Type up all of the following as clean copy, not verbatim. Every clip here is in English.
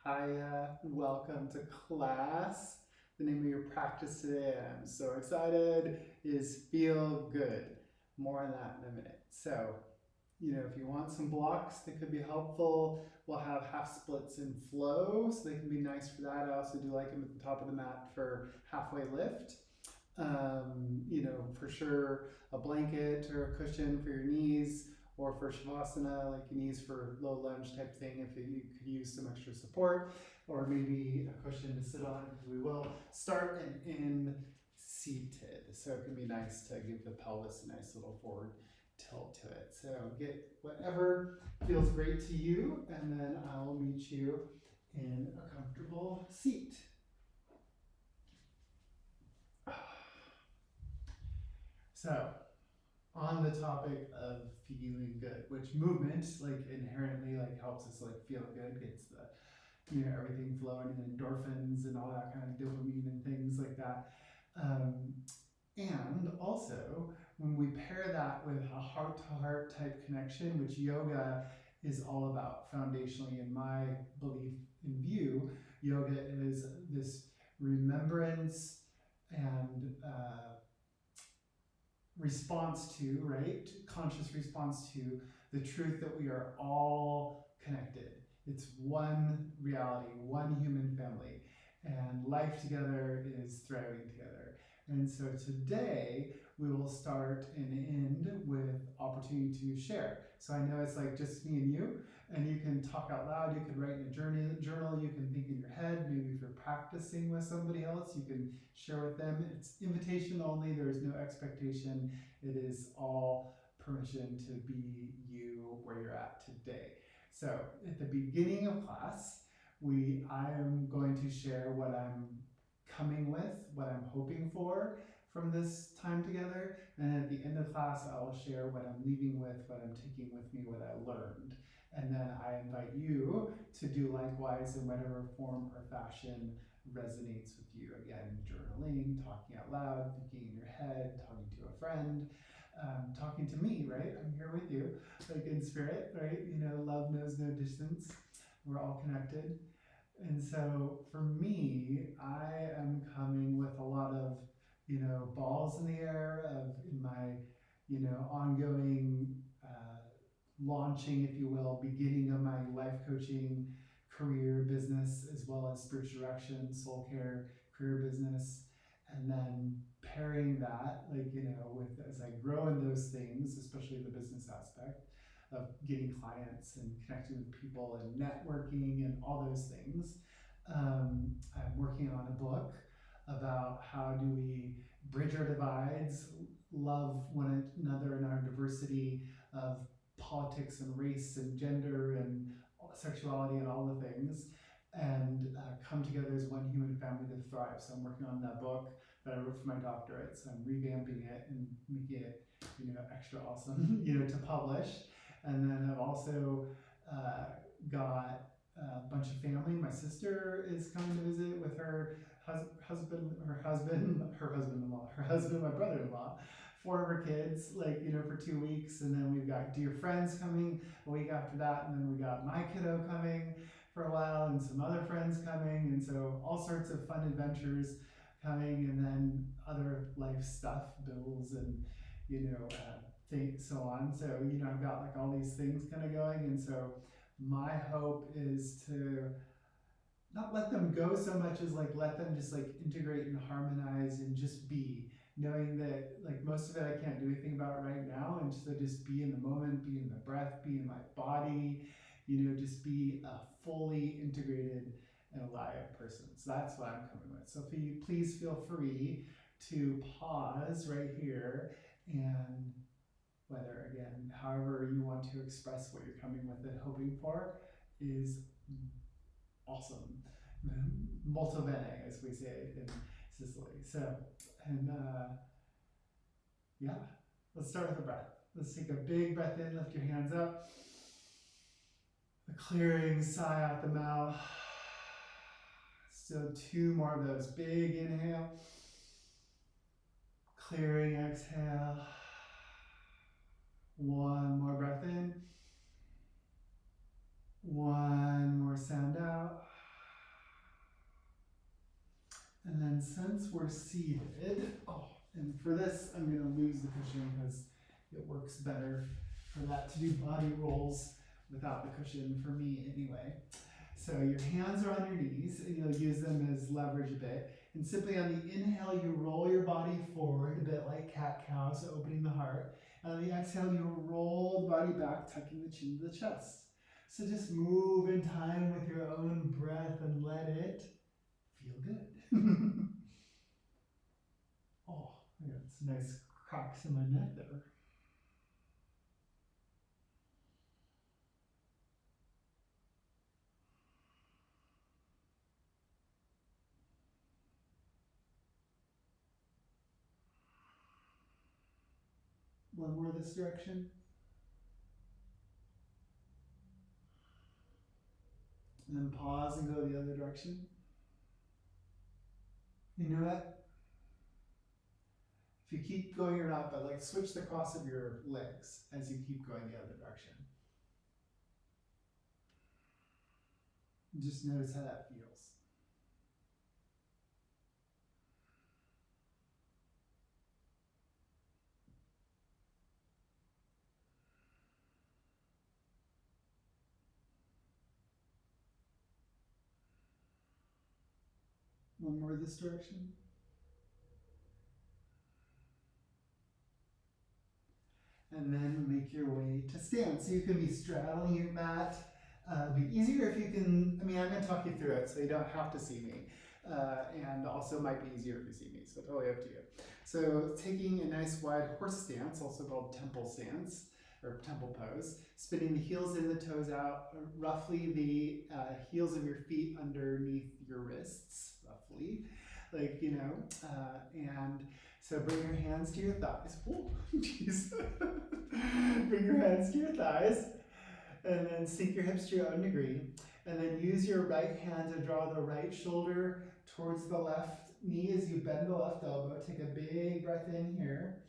Hiya, welcome to class. The name of your practice today, I'm so excited, is Feel Good. More on that in a minute. So, if you want some blocks that could be helpful, we'll have half splits in flow, so they can be nice for that. I also do like them at the top of the mat for halfway lift. For sure, a blanket or a cushion for your knees, or for Shavasana, like your knees for low lunge type thing, if you could use some extra support, or maybe a cushion to sit on, because we will start in seated. So it can be nice to give the pelvis a nice little forward tilt to it. So get whatever feels great to you, and then I'll meet you in a comfortable seat. So, on the topic of feeling good, which movement like inherently like helps us like feel good, gets the everything flowing and endorphins and all that kind of dopamine and things like that. And also, when we pair that with a heart to heart type connection, which yoga is all about foundationally, in my belief and view, yoga is this remembrance and response to, right? Conscious response to the truth that we are all connected. It's one reality, one human family, and life together is thriving together. And so today we will start and end with opportunity to share. So I know it's like just me and you, and you can talk out loud, you can write in a journal, you can think in your head. Maybe if you're practicing with somebody else, you can share with them. It's invitation only, there is no expectation. It is all permission to be you where you're at today. So at the beginning of class, I am going to share what I'm coming with, what I'm hoping for from this time together. And at the end of class, I will share what I'm leaving with, what I'm taking with me, what I learned. And then I invite you to do likewise in whatever form or fashion resonates with you. Again, journaling, talking out loud, thinking in your head, talking to a friend, talking to me, right? I'm here with you, like in spirit, right? Love knows no distance. We're all connected. And so for me, I am coming with a lot of, balls in the air in my, ongoing launching, if you will, beginning of my life coaching career business, as well as spiritual direction, soul care, career business. And then pairing that, with as I grow in those things, especially the business aspect of getting clients and connecting with people and networking and all those things. I'm working on a book about how do we bridge our divides, love one another in our diversity of politics and race and gender and sexuality and all the things, and come together as one human family to thrive. So I'm working on that book that I wrote for my doctorate. So I'm revamping it and making it, extra awesome, to publish. And then I've also got a bunch of family. My sister is coming to visit with her husband, my brother-in-law, 4 of her kids, for 2 weeks. And then we've got dear friends coming a week after that. And then we got my kiddo coming for a while and some other friends coming. And so all sorts of fun adventures coming, and then other life stuff, bills and, things, so on. So, I've got like all these things kind of going. And so my hope is to not let them go so much as like let them just like integrate and harmonize and just be, knowing that like most of it I can't do anything about right now, and so just be in the moment, be in the breath, be in my body, just be a fully integrated and alive person. So that's what I'm coming with. So if you please feel free to pause right here, and whether again, however you want to express what you're coming with and hoping for is awesome. Molto bene, as we say in Sicily. So, and yeah, let's start with the breath. Let's take a big breath in, lift your hands up. A clearing sigh out the mouth. Still 2 more of those. Big inhale. Clearing exhale. 1 more breath in. 1 more sound out. we're seated. Oh, and for this, I'm going to lose the cushion because it works better for that to do body rolls without the cushion for me anyway. So your hands are on your knees and you'll use them as leverage a bit. And simply on the inhale, you roll your body forward a bit like cat-cow, so opening the heart. And on the exhale, you roll the body back, tucking the chin to the chest. So just move in time with your own breath and let it feel good. Oh, I got some nice cracks in my neck there. One more this direction. And then pause and go the other direction. You know what? If you keep going or not, but like switch the cross of your legs as you keep going the other direction. And just notice how that feels. One more this direction. And then make your way to stand. So you can be straddling your mat. It'd be easier if you can, I'm going to talk you through it so you don't have to see me. And also might be easier if you see me, so totally up to you. So taking a nice wide horse stance, also called temple stance, or temple pose, spinning the heels in, the toes out, roughly the heels of your feet underneath your wrists, roughly, like, and so bring your hands to your thighs. Oh, jeez. Bring your hands to your thighs, and then sink your hips to your own degree, and then use your right hand to draw the right shoulder towards the left knee as you bend the left elbow. Take a big breath in here.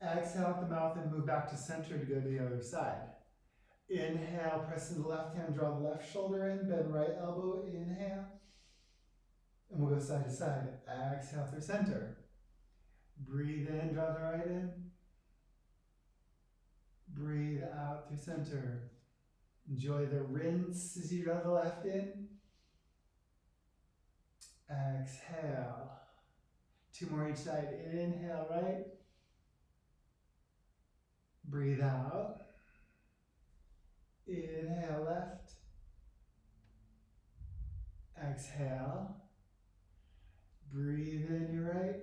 Exhale out the mouth and move back to center to go to the other side. Inhale, press in the left hand, draw the left shoulder in, bend right elbow, inhale. And we'll go side to side. Exhale through center. Breathe in, draw the right in. Breathe out through center. Enjoy the rinse as you draw the left in. Exhale. Two more each side. Inhale, right. Breathe out. Inhale, left. Exhale. Breathe in your right.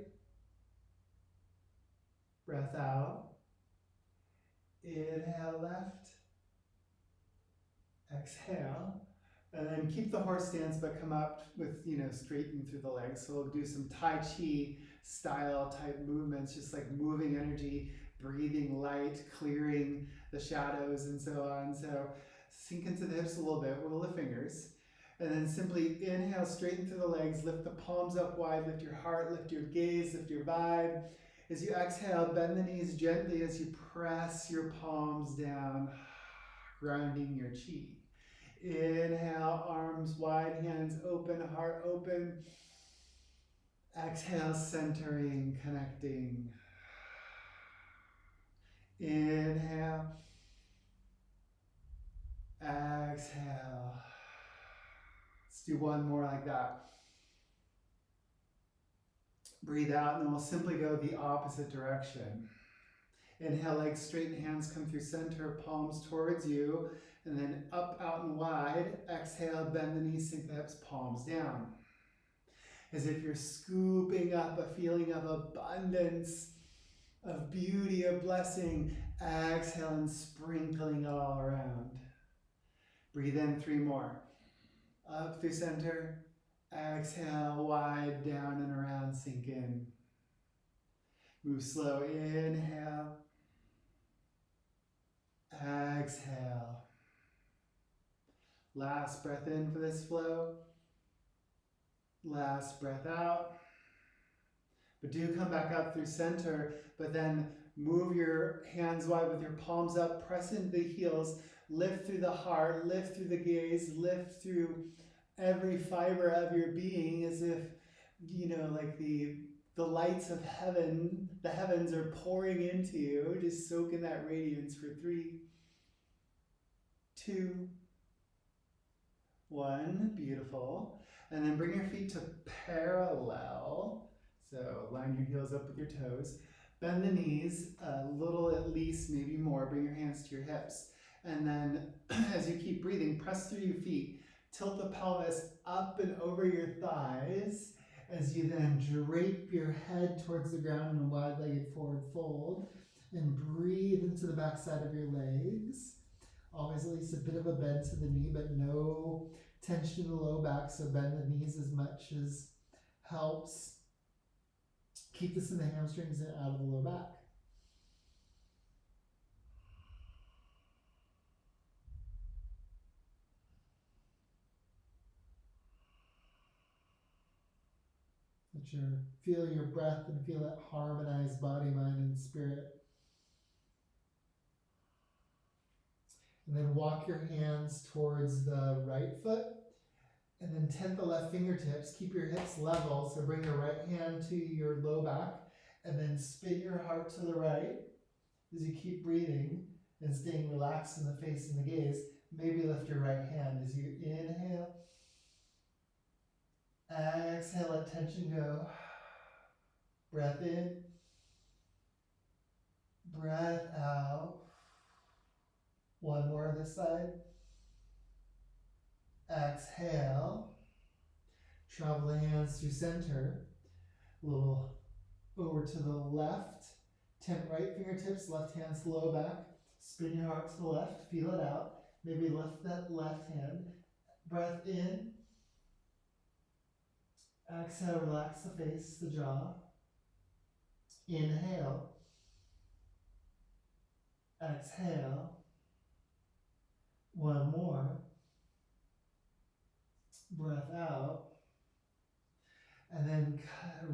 Breath out. Inhale, left. Exhale. And then keep the horse stance, but come up with, straighten through the legs. So we'll do some Tai Chi style type movements, just like moving energy, breathing light, clearing the shadows and so on. So sink into the hips a little bit, wiggle the fingers. And then simply inhale, straighten through the legs, lift the palms up wide, lift your heart, lift your gaze, lift your vibe. As you exhale, bend the knees gently as you press your palms down, grounding your chi. Inhale, arms wide, hands open, heart open. Exhale, centering, connecting. Inhale. Exhale. Let's do one more like that. Breathe out, and then we'll simply go the opposite direction. Inhale, legs straighten, hands come through center, palms towards you, and then up, out, and wide. Exhale, bend the knees, sink the hips, palms down. As if you're scooping up a feeling of abundance, of beauty, of blessing. Exhale and sprinkling it all around. Breathe in, three more. Up through center. Exhale, wide, down and around, sink in. Move slow, inhale. Exhale. Last breath in for this flow. Last breath out. But do come back up through center, but then move your hands wide with your palms up, press into the heels, lift through the heart, lift through the gaze, lift through every fiber of your being as if like the lights of heaven, the heavens are pouring into you. Just soak in that radiance for 3, 2, 1. Beautiful. And then bring your feet to parallel. So line your heels up with your toes. Bend the knees a little, at least, maybe more. Bring your hands to your hips. And then as you keep breathing, press through your feet. Tilt the pelvis up and over your thighs as you then drape your head towards the ground in a wide-legged forward fold. And breathe into the backside of your legs. Always at least a bit of a bend to the knee, but no tension in the low back, so bend the knees as much as helps. Keep this in the hamstrings and out of the low back. Feel your breath and feel it harmonize body, mind, and spirit. And then walk your hands towards the right foot. And then tent the left fingertips. Keep your hips level. So bring your right hand to your low back. And then spin your heart to the right as you keep breathing and staying relaxed in the face and the gaze. Maybe lift your right hand as you inhale. Exhale, let tension go. Breath in. Breath out. One more on this side. Exhale. Travel the hands through center. A little over to the left. Tent right fingertips, left hand to the low back. Spin your heart to the left. Feel it out. Maybe lift that left hand. Breath in. Exhale, relax the face, the jaw. Inhale. Exhale. One more. Breath out. And then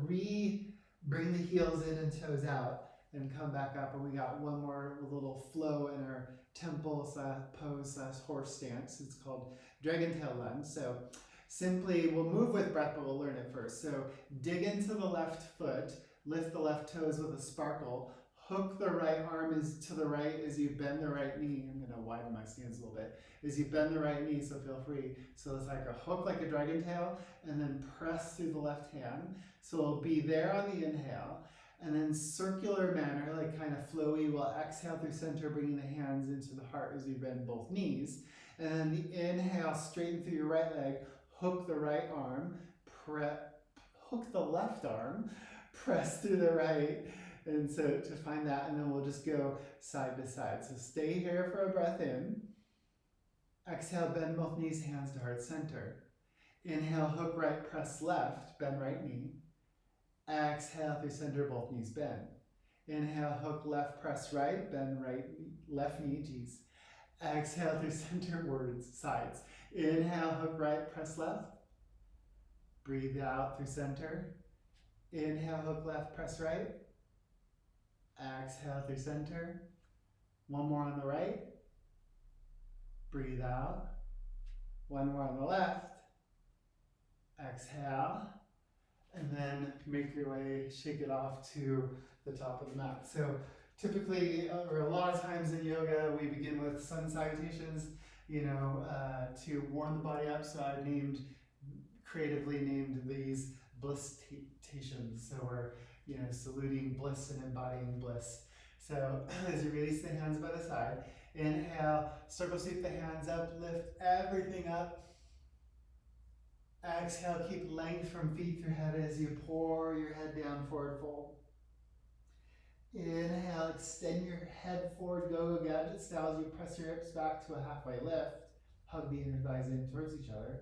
bring the heels in and toes out and come back up. And we got one more little flow in our temple pose / horse stance. It's called dragon tail lunge. So simply, we'll move with breath, but we'll learn it first. So dig into the left foot, lift the left toes with a sparkle, hook the right arm to the right as you bend the right knee. I'm gonna widen my stance a little bit. As you bend the right knee, so feel free. So it's like a hook, like a dragon tail, and then press through the left hand. So it'll be there on the inhale, and then circular manner, like kind of flowy, we'll exhale through center, bringing the hands into the heart as you bend both knees. And then the inhale, straighten through your right leg, hook the right arm, hook the left arm, press through the right, and so to find that, and then we'll just go side to side. So stay here for a breath in. Exhale, bend both knees, hands to heart center. Inhale, hook right, press left, bend right knee. Exhale through center, both knees bend. Inhale, hook left, press right, bend left knee, geez. Exhale through center, sides. Inhale, hook right, press left. Breathe out through center. Inhale, hook left, press right. Exhale through center. One more on the right. Breathe out. One more on the left. Exhale. And then make your way, shake it off to the top of the mat. So typically, or a lot of times in yoga, we begin with sun salutations, to warm the body up. So I creatively named these blisstations. So we're, saluting bliss and embodying bliss. So as you release the hands by the side, inhale, circle sweep the hands up, lift everything up. Exhale, keep length from feet through head as you pour your head down, forward fold. Inhale, extend your head forward, go-go gadget style as you press your hips back to a halfway lift. Hug the inner thighs in towards each other.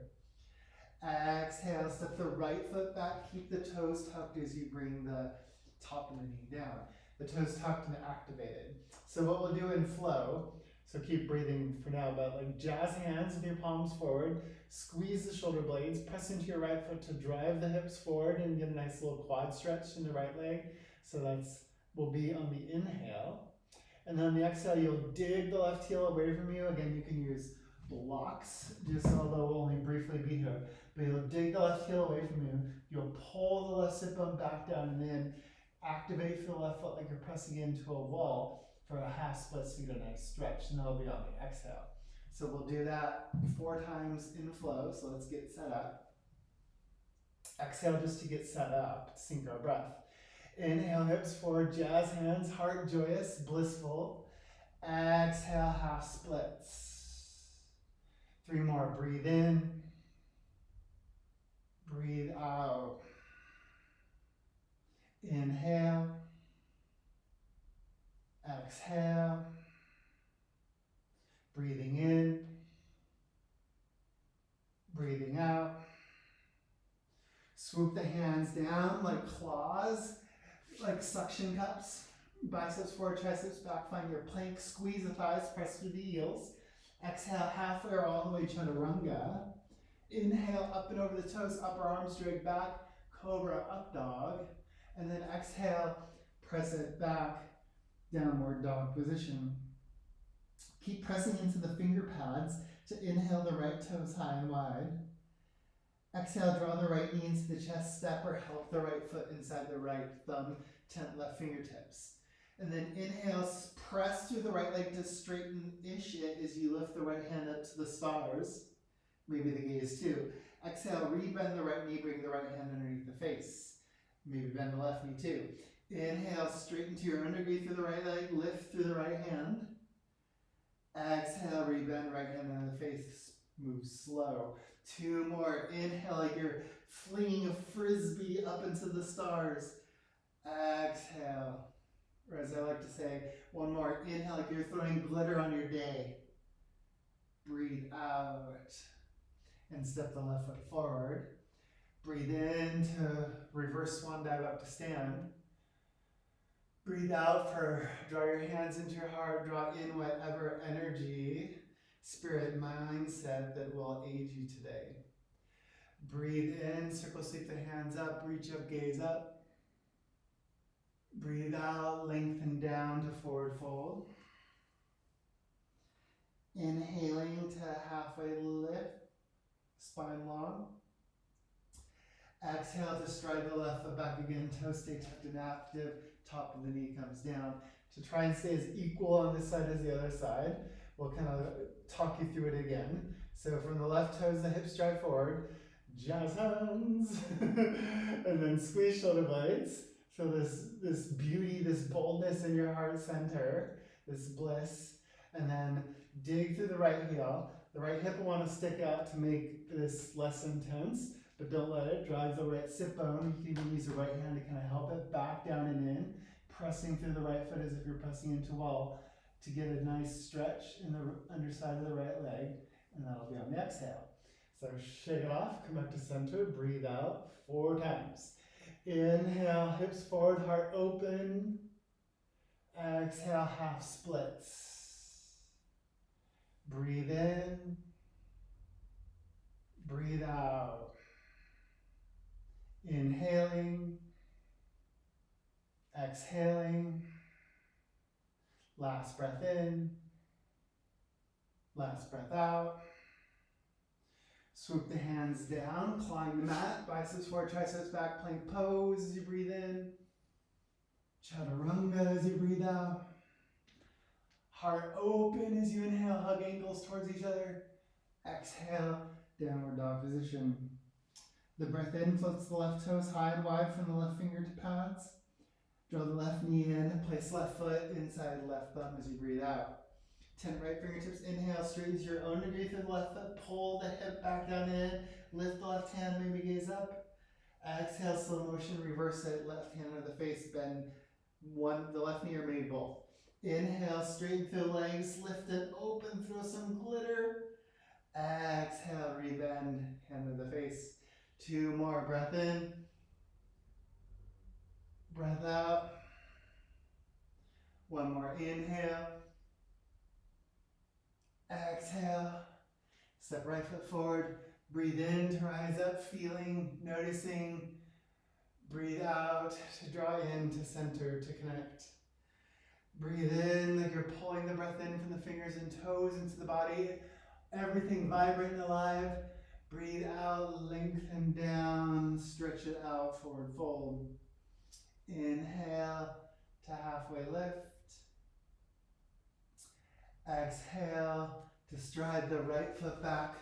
Exhale, step the right foot back, keep the toes tucked as you bring the top of the knee down. The toes tucked and activated. So what we'll do in flow, so keep breathing for now, but like jazz hands with your palms forward, squeeze the shoulder blades, press into your right foot to drive the hips forward and get a nice little quad stretch in the right leg. So will be on the inhale. And then on the exhale, you'll dig the left heel away from you. Again, you can use blocks, just although we'll only briefly be here. But you'll dig the left heel away from you. You'll pull the left sit bone back down and then activate through the left foot like you're pressing into a wall for a half split so you get a nice stretch. And that'll be on the exhale. So we'll do that 4 times in flow. So let's get set up. Exhale just to get set up, sync our breath. Inhale, hips forward, jazz hands, heart joyous, blissful. Exhale, half splits. 3 more, breathe in, breathe out. Inhale, exhale, breathing in, breathing out. Swoop the hands down like claws, like suction cups. Biceps forward, triceps back, find your plank, squeeze the thighs, press through the heels. Exhale, halfway or all the way, chaturanga. Inhale, up and over the toes, upper arms drag back, cobra, up dog. And then exhale, press it back, downward dog position. Keep pressing into the finger pads to inhale the right toes high and wide. Exhale, draw the right knee into the chest, step or help the right foot inside the right thumb, tent left fingertips. And then inhale, press through the right leg to straighten-ish it as you lift the right hand up to the stars. Maybe the gaze too. Exhale, rebend the right knee, bring the right hand underneath the face. Maybe bend the left knee too. Inhale, straighten to your underneath through the right leg, lift through the right hand. Exhale, rebend right hand under the face, move slow. 2 more, inhale like you're flinging a frisbee up into the stars. Exhale, or as I like to say, 1 more, inhale like you're throwing glitter on your day. Breathe out, and step the left foot forward. Breathe in to reverse swan dive up to stand. Breathe out for draw your hands into your heart, draw in whatever energy, spirit, mindset that will aid you today. Breathe in, circle sweep the hands up, reach up, gaze up. Breathe out, lengthen down to forward fold. Inhaling to halfway lift, spine long. Exhale to stride the left foot back again, toes stay tucked and active, top of the knee comes down. To try and stay as equal on this side as the other side, we'll kind of talk you through it again. So from the left toes, the hips drive forward, jazz hands, and then squeeze shoulder blades. So this beauty, this boldness in your heart center, this bliss, and then dig through the right heel. The right hip will want to stick out to make this less intense, but don't let it. Drive the right sit bone. You can even use the right hand to kind of help it back down and in, pressing through the right foot as if you're pressing into a wall to get a nice stretch in the underside of the right leg, and that'll be on the exhale. So shake it off, come back to center, breathe out 4 times. Inhale, hips forward, heart open. Exhale, half splits. Breathe in, breathe out. Inhaling, exhaling. Last breath in, last breath out. Swoop the hands down, climb the mat, biceps forward, triceps back, plank pose as you breathe in. Chaturanga as you breathe out. Heart open as you inhale, hug ankles towards each other. Exhale, downward dog position. The breath in floats the left toes high and wide from the left finger to pads. Draw the left knee in, place left foot inside left thumb as you breathe out. 10 right fingertips, inhale, straighten to your own degree through the left foot, pull the hip back down in, lift the left hand, maybe gaze up. Exhale, slow motion, reverse it, left hand under the face, bend the left knee or maybe both. Inhale, straighten through the legs, lift it open, throw some glitter. Exhale, rebend, hand to the face. 2 more, breath in, breath out. 1 more, inhale. Exhale, step right foot forward, breathe in to rise up, feeling, noticing, breathe out to draw in to center, to connect. Breathe in like you're pulling the breath in from the fingers and toes into the body. everything vibrant and alive. Breathe out, lengthen down, stretch it out, forward fold. Inhale to halfway lift. Exhale to stride the right foot back,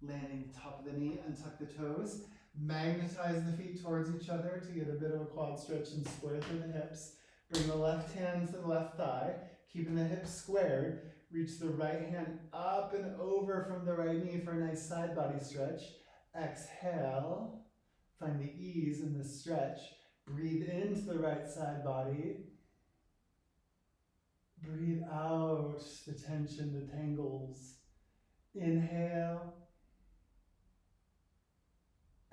landing top of the knee, untuck the toes. Magnetize the feet towards each other to get a bit of a quad stretch and square through the hips. Bring the left hand to the left thigh, keeping the hips squared. Reach the right hand up and over from the right knee for a nice side body stretch. Exhale, find the ease in this stretch. Breathe into the right side body. Breathe out the tension, the tangles. Inhale.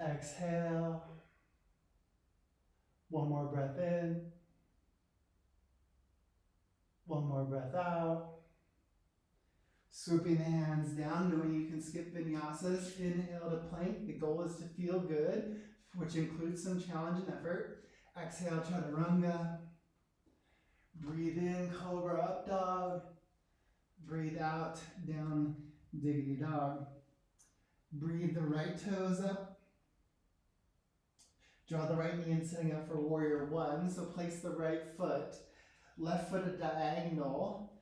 Exhale. One more breath in. One more breath out. Swooping the hands down, knowing you can skip vinyasas. Inhale to plank. The goal is to feel good, which includes some challenge and effort. Exhale, chaturanga. Breathe in, cobra up dog. Breathe out, down diggity dog. Breathe the right toes up. Draw the right knee in, setting up for warrior one. So place the right foot, left foot at diagonal.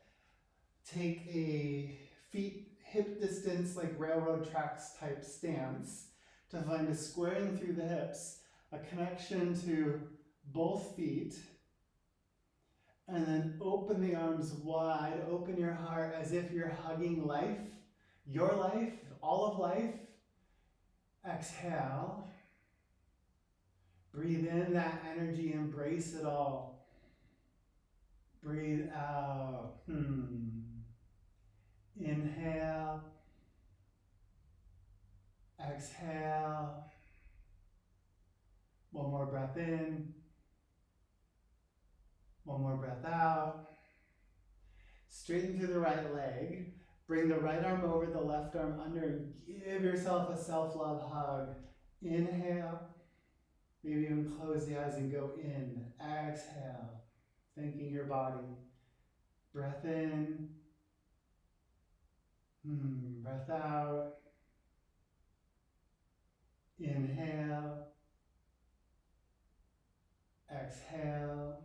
Take a feet hip distance, like railroad tracks type stance, to find a squaring through the hips, a connection to both feet, and then open the arms wide, open your heart as if you're hugging life, your life, all of life. Exhale. Breathe in that energy, embrace it all. Breathe out. Inhale. Exhale. One more breath in. One more breath out. Straighten through the right leg. Bring the right arm over, the left arm under, and give yourself a self-love hug. Inhale. Maybe even close the eyes and go in. Exhale. Thanking your body. Breath in. Breath out. Inhale. Exhale.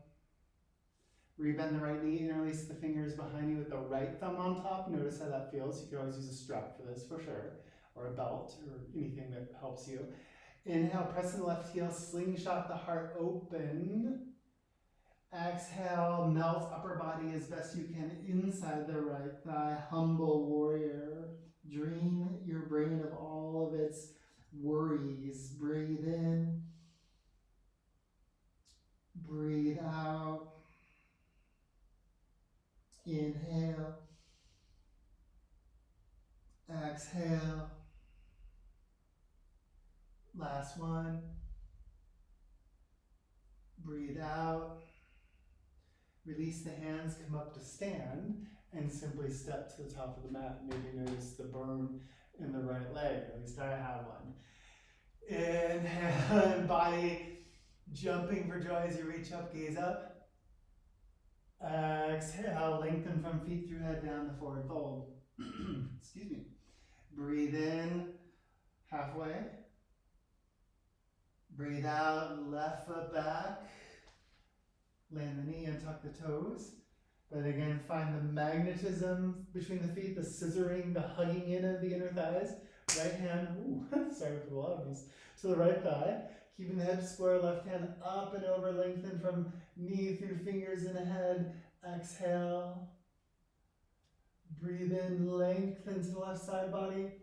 Rebend the right knee, interlace the fingers behind you with the right thumb on top. Notice how that feels. You can always use a strap for this for sure, or a belt, or anything that helps you. Inhale, press in the left heel, slingshot the heart open. Exhale, melt upper body as best you can inside the right thigh. Humble warrior. Drain your brain of all of its worries. Breathe in. Breathe out. Inhale. Exhale. Last one. Breathe out. Release the hands, come up to stand, and simply step to the top of the mat. Maybe notice the burn in the right leg. At least I have one. Inhale, body jumping for joy as you reach up, gaze up. Exhale, lengthen from feet through head down the forward fold. Excuse me. Breathe in, halfway. Breathe out, left foot back. Land the knee and tuck the toes. But again, find the magnetism between the feet, the scissoring, the hugging in of the inner thighs. Right hand, sorry for the loudness, to the right thigh. Keeping the hips square, left hand up and over, lengthen from knee through fingers and head. Exhale. Breathe in, lengthen to the left side body.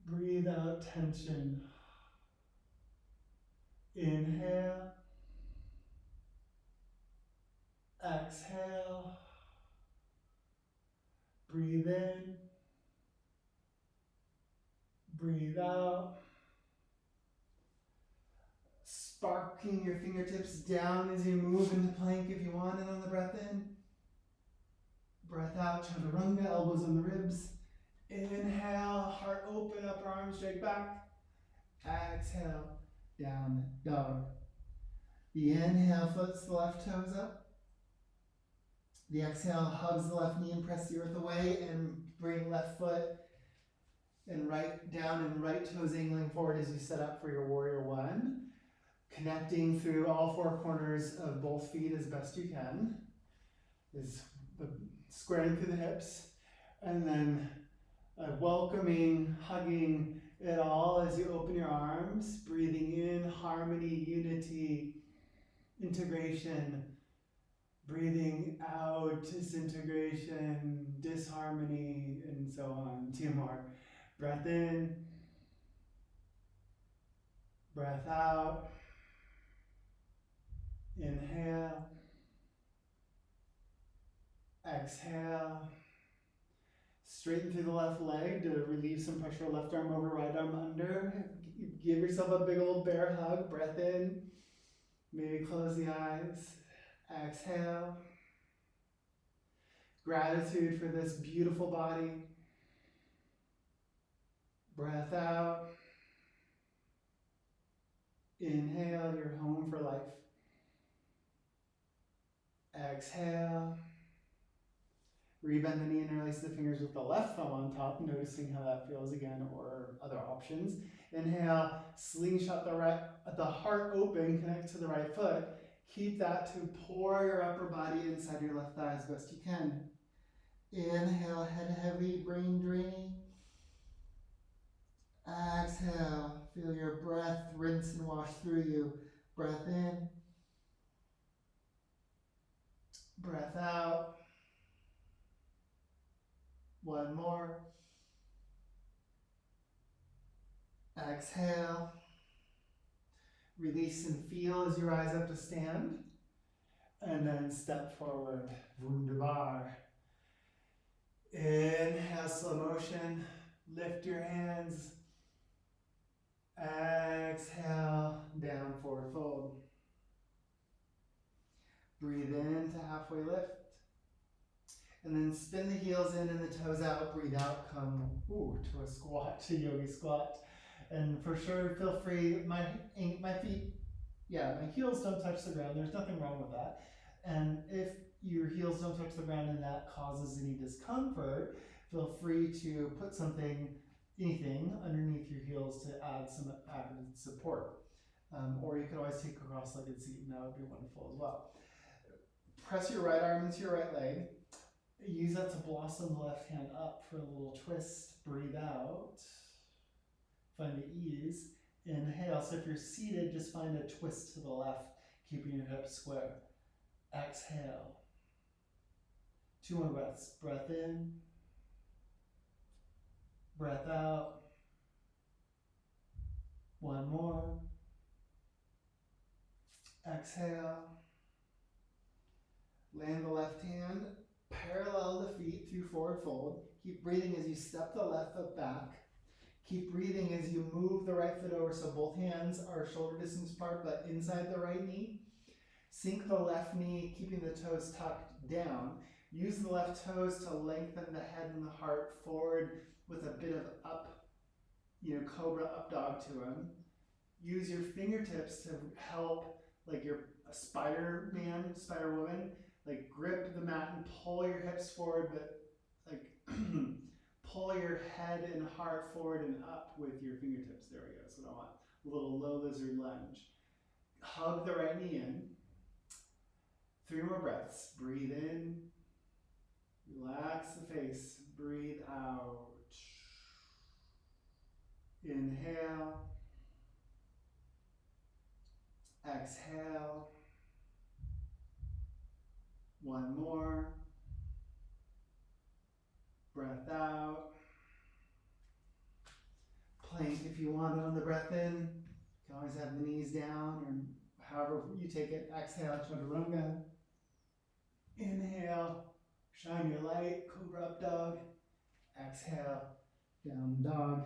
Breathe out, tension. Inhale. Exhale. Breathe in. Breathe out. Sparking your fingertips down as you move into plank if you want it on the breath in. Breath out, chaturanga, elbows on the ribs. Inhale, heart open, upper arms straight back. Exhale, down dog. The inhale, foots the left toes up. The exhale hugs the left knee and press the earth away, and bring left foot and right down and right toes angling forward as you set up for your warrior one. Connecting through all four corners of both feet as best you can. Is squaring through the hips, and then welcoming, hugging it all as you open your arms, breathing in harmony, unity, integration, breathing out disintegration, disharmony, and so on. Two more. Breath in, breath out, inhale, exhale. Straighten through the left leg to relieve some pressure. Left arm over, right arm under. Give yourself a big old bear hug. Breath in. Maybe close the eyes. Exhale. Gratitude for this beautiful body. Breath out. Inhale, you're home for life. Exhale. Rebend the knee and release the fingers with the left thumb on top, noticing how that feels again, or other options. Inhale, slingshot the heart open, connect to the right foot. Keep that to pour your upper body inside your left thigh as best you can. Inhale, head heavy, brain draining. Exhale, feel your breath rinse and wash through you. Breath in. Breath out. One more. Exhale. Release and feel as you rise up to stand. And then step forward. Wunderbar. Inhale, slow motion. Lift your hands. Exhale, down, forward fold. Breathe in to halfway lift. And then spin the heels in and the toes out. Breathe out, come to a squat, to yogi squat. And for sure, feel free, my feet, my heels don't touch the ground. There's nothing wrong with that. And if your heels don't touch the ground and that causes any discomfort, feel free to put anything underneath your heels to add some added support. Or you could always take a cross-legged seat, and that would be wonderful as well. Press your right arm into your right leg. Use that to blossom the left hand up for a little twist. Breathe out. Find the ease. Inhale. So if you're seated, just find a twist to the left, keeping your hips square. Exhale. 2 more breaths. Breath in. Breath out. 1 more. Exhale. Land the left hand. Parallel the feet through forward fold. Keep breathing as you step the left foot back. Keep breathing as you move the right foot over so both hands are shoulder distance apart but inside the right knee. Sink the left knee, keeping the toes tucked down. Use the left toes to lengthen the head and the heart forward with a bit of up, cobra up dog to them. Use your fingertips to help, like you're a spider man, spider woman, like grip the mat and pull your hips forward, but like pull your head and heart forward and up with your fingertips. There we go. That's what I want. A little low lizard lunge. Hug the right knee in. 3 more breaths. Breathe in. Relax the face. Breathe out. Inhale. Exhale. 1 more. Breath out. Plank if you want on the breath in. You can always have the knees down or however you take it. Exhale, chaturanga. Inhale, shine your light, cobra up dog. Exhale, down dog.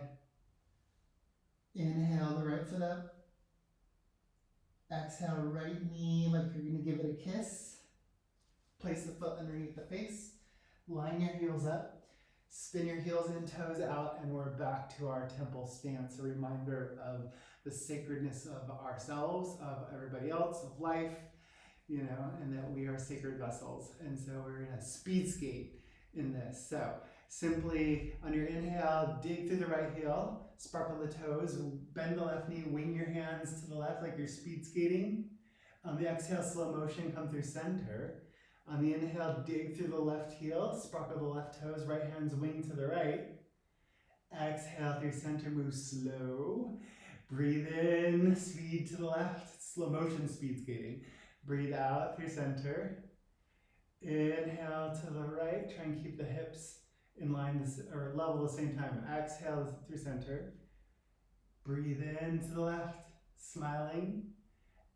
Inhale, the right foot up. Exhale, right knee like you're going to give it a kiss. Place the foot underneath the face. Line your heels up. Spin your heels in, toes out, and we're back to our temple stance, a reminder of the sacredness of ourselves, of everybody else, of life. and that we are sacred vessels. And so we're gonna speed skate in this. So simply on your inhale, dig through the right heel, sparkle the toes, bend the left knee, wing your hands to the left like you're speed skating. On the exhale, slow motion, come through center. On the inhale, dig through the left heel, sparkle the left toes, right hands wing to the right. Exhale through center, move slow. Breathe in, speed to the left, slow motion speed skating. Breathe out through center. Inhale to the right, try and keep the hips in line or level at the same time. Exhale through center. Breathe in to the left, smiling.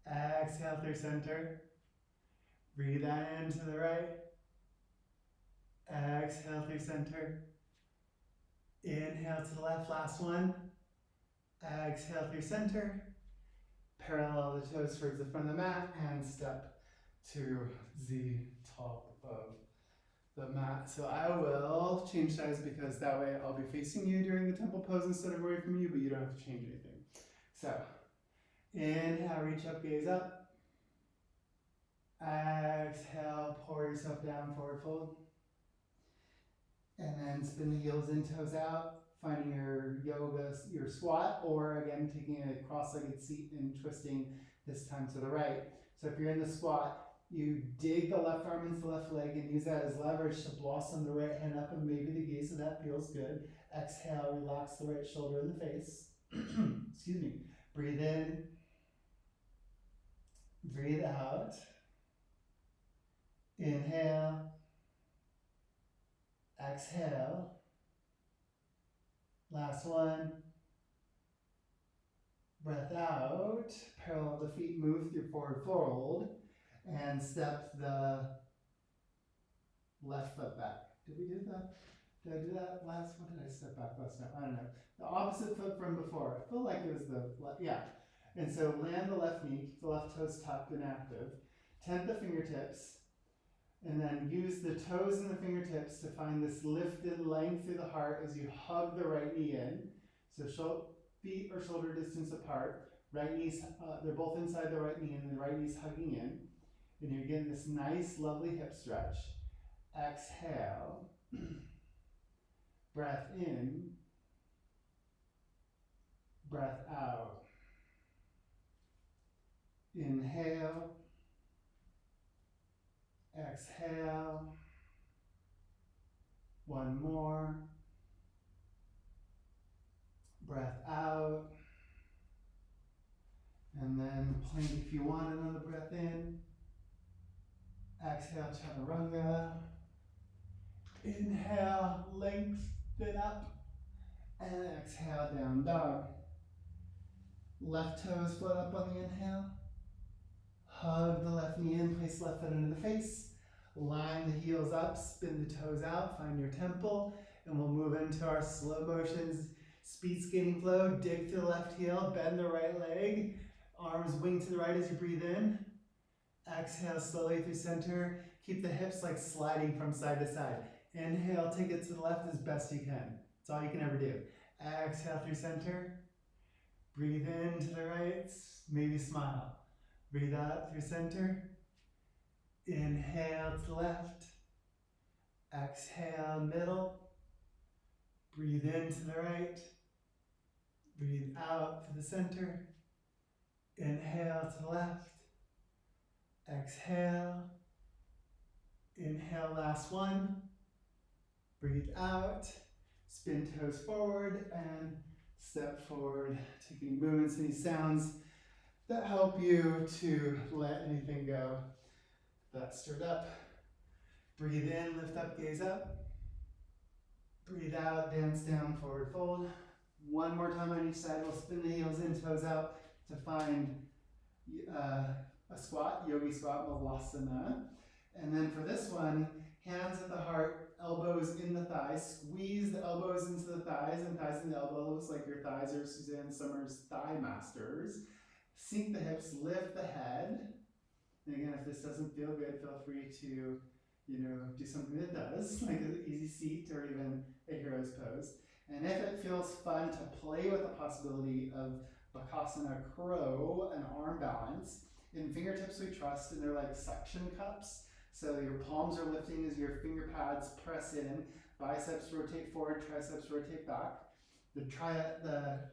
Exhale through center. Breathe in to the right. Exhale through center. Inhale to the left, last one. Exhale through center. Parallel the toes towards the front of the mat and step to the top of the mat. So I will change sides because that way I'll be facing you during the temple pose instead of away from you, but you don't have to change anything. So inhale, reach up, gaze up. Exhale, pour yourself down, forward fold. And then spin the heels in, toes out, finding your yoga, your squat, or again, taking a cross-legged seat and twisting this time to the right. So if you're in the squat, you dig the left arm into the left leg and use that as leverage to blossom the right hand up, and maybe the gaze of that feels good. Exhale, relax the right shoulder in the face. Excuse me. Breathe in. Breathe out. Inhale. Exhale. Last one. Breath out. Parallel the feet, move through forward fold, and step the left foot back. Did we do that? Did I do that last? What did I step back last time? I don't know. The opposite foot from before. I feel like it was the left, yeah. And so land the left knee, keep the left toes tucked and active. Tent the fingertips. And then use the toes and the fingertips to find this lifted length through the heart as you hug the right knee in. So feet are shoulder distance apart. Right knees, they're both inside the right knee, and the right knee's hugging in. And you're getting this nice, lovely hip stretch. Exhale. Breath in. Breath out. Inhale. Exhale. One more. Breath out. And then plank if you want, another breath in. Exhale, chaturanga. Inhale, lengthen up. And exhale, down dog. Left toes float up on the inhale. Hug the left knee in, place left foot into the face. Line the heels up, spin the toes out, find your temple, and we'll move into our slow motions, speed skating flow. Dig through the left heel, bend the right leg, arms wing to the right as you breathe in. Exhale slowly through center. Keep the hips like sliding from side to side. Inhale, take it to the left as best you can. It's all you can ever do. Exhale through center. Breathe in to the right, maybe smile. Breathe out through center. Inhale to the left. Exhale, middle. Breathe in to the right. Breathe out to the center. Inhale to the left. Exhale. Inhale, last one. Breathe out. Spin toes forward and step forward. Take any movements, any sounds that help you to let anything go that's stirred up. Breathe in, lift up, gaze up. Breathe out, dance down, forward fold. One more time on each side. We'll spin the heels in, toes out to find a squat, yogi squat, Malasana. And then for this one, hands at the heart, elbows in the thighs. Squeeze the elbows into the thighs and thighs into elbows like your thighs are Suzanne Summers' thigh masters. Sink the hips, lift the head. And again, if this doesn't feel good, feel free to, do something that does, like an easy seat or even a hero's pose. And if it feels fun to play with the possibility of Bakasana Crow, an arm balance, In fingertips we trust, and they're like suction cups. So your palms are lifting as your finger pads press in, biceps rotate forward, triceps rotate back. The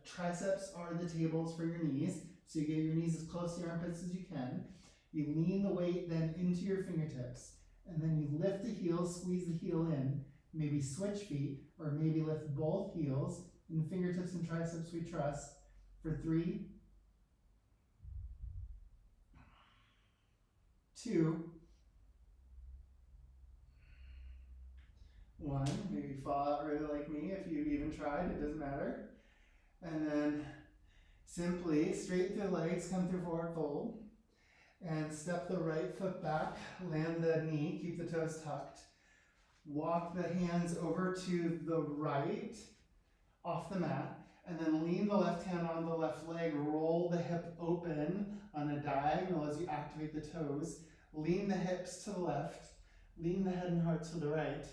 triceps are the tables for your knees, so you get your knees as close to your armpits as you can. You lean the weight then into your fingertips, and then you lift the heels, squeeze the heel in, maybe switch feet, or maybe lift both heels. In fingertips and triceps we trust. For 3, 2, 1. Maybe fall out really like me if you even tried, it doesn't matter. And then simply straighten the legs, come through forward fold, and step the right foot back, land the knee, keep the toes tucked. Walk the hands over to the right, off the mat, and then lean the left hand on the left leg, roll the hip open on a diagonal as you activate the toes. Lean the hips to the left, lean the head and heart to the right.